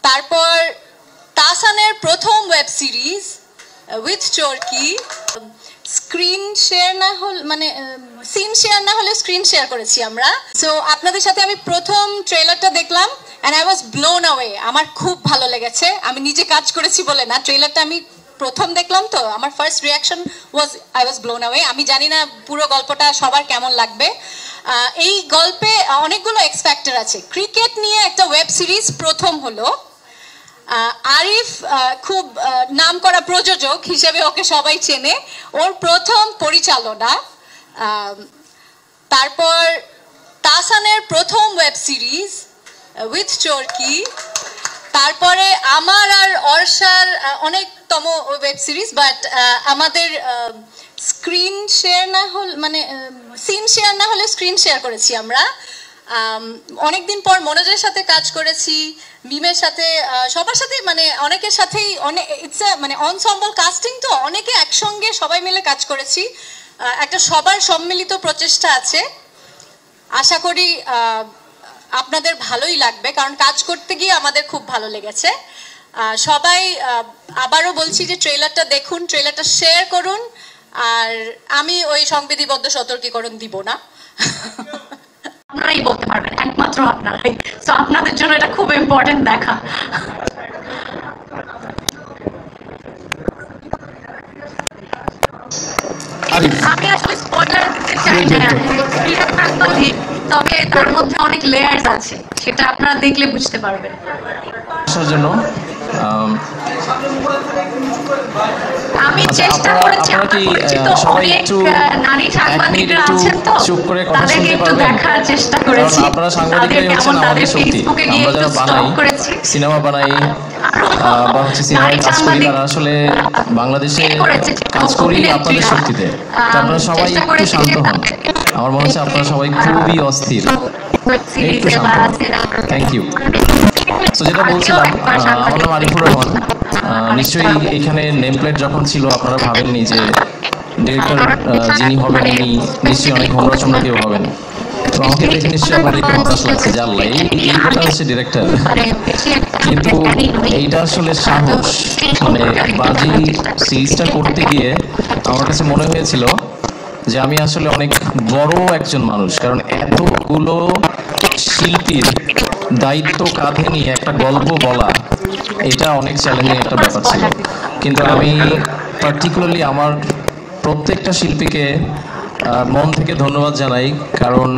তারপর তাসানের প্রথম web series with Chorki screen share না হল মানে সিন শেয়ার না হলে স্ক্রিন শেয়ার করেছি আমরা। সো আপনাদের সাথে আমি প্রথম ট্রেলারটা দেখলাম and I was blown away. আমার খুব ভালো লেগেছে, আমি নিজে কাজ করেছি বলে না, ট্রেলারটা আমি প্রথম দেখলাম তো আমার first reaction I was blown away. আমি জানি না পুরো গল্পটা সবার কেমন লাগবে। এই গল্পে অনেকগুলো এক্স ফ্যাক্টর আছে। ক্রিকেট নিয়ে একটা ওয়েব সিরিজ প্রথম হলো, আরিফ খুব নামকরা প্রযোজক হিসেবে ওকে সবাই চেনে, ওর প্রথম পরিচালনা। তারপর তাসানের প্রথম ওয়েব সিরিজ উইথ চরকি, তারপরে আমার আর অর্ষার অনেকতম ওয়েব সিরিজ, বাট আমাদের স্ক্রিন শেয়ার না হল মানে সিন শেয়ার না হলে স্ক্রিন শেয়ার করেছি আমরা। অনেকদিন পর মনোজের সাথে কাজ করেছি, মিমের সাথে, সবার সাথে, মানে অনেকের সাথেই অনেক ইটস মানে অনসম্বল কাস্টিং, তো অনেকে একসঙ্গে সবাই মিলে কাজ করেছি। একটা সবার সম্মিলিত প্রচেষ্টা আছে। আশা করি আপনাদের ভালোই লাগবে, কারণ কাজ করতে গিয়ে আমাদের খুব ভালো লেগেছে। সবাই আবারও বলছি যে ট্রেলারটা দেখুন, ট্রেলারটা শেয়ার করুন, আর আমি ওই সংবিধিবদ্ধ সতর্কীকরণ দিব না। আপনারাই বলতে পারবেন, একমাত্র আপনারাই। তো আপনাদের জন্য এটা খুব ইম্পর্টেন্ট দেখা। আমি আসলে স্পয়লার দিতে চাই না, তবে তার মধ্যে অনেক লেয়ার্স আছে, সেটা আপনারা দেখলে বুঝতে পারবেন। জন্য আমি চেষ্টা করেছি, সবাই একটু নারী সাংবাদিকরা আছেন তো, তাদেরকে একটু দেখার চেষ্টা করেছি। আপনারা সাংবাদিকরাই হচ্ছেন আমাদের শক্তি। আমরা যারা বানাই, সিনেমা বানাই বা হচ্ছে সিনেমায় কাজ করি, তারা আসলে বাংলাদেশে কাজ করি আপনাদের শক্তিতে। তো আপনারা সবাই একটু শান্ত হন। আমার মনে হচ্ছে আপনারা সবাই খুবই অস্থির, একটু শান্ত হন। Thank you. তো যেটা বলছিলাম, আমার নাম আরিফুর রহমান। নিশ্চয়ই এখানে নেম প্লেট যখন ছিল আপনারা ভাবেননি যে ডিরেক্টর যিনি হবেন উনি নিশ্চয়ই অনেক হোমরা কেউ হবেন। তো আমাকে দেখে নিশ্চয়ই আপনাদেরকে হতাশ লাগছে যে আল্লাহ এইটা হচ্ছে ডিরেক্টর। কিন্তু এইটা আসলে সাহস, মানে বাজি সিরিজটা করতে গিয়ে আমার কাছে মনে হয়েছিল যে আমি আসলে অনেক বড় একজন মানুষ, কারণ এতগুলো শিল্পীর দায়িত্ব কাঁধে নিয়ে একটা গল্প বলা, এটা অনেক চ্যালেঞ্জিং একটা ব্যাপার ছিল। কিন্তু আমি পার্টিকুলারলি আমার প্রত্যেকটা শিল্পীকে মন থেকে ধন্যবাদ জানাই, কারণ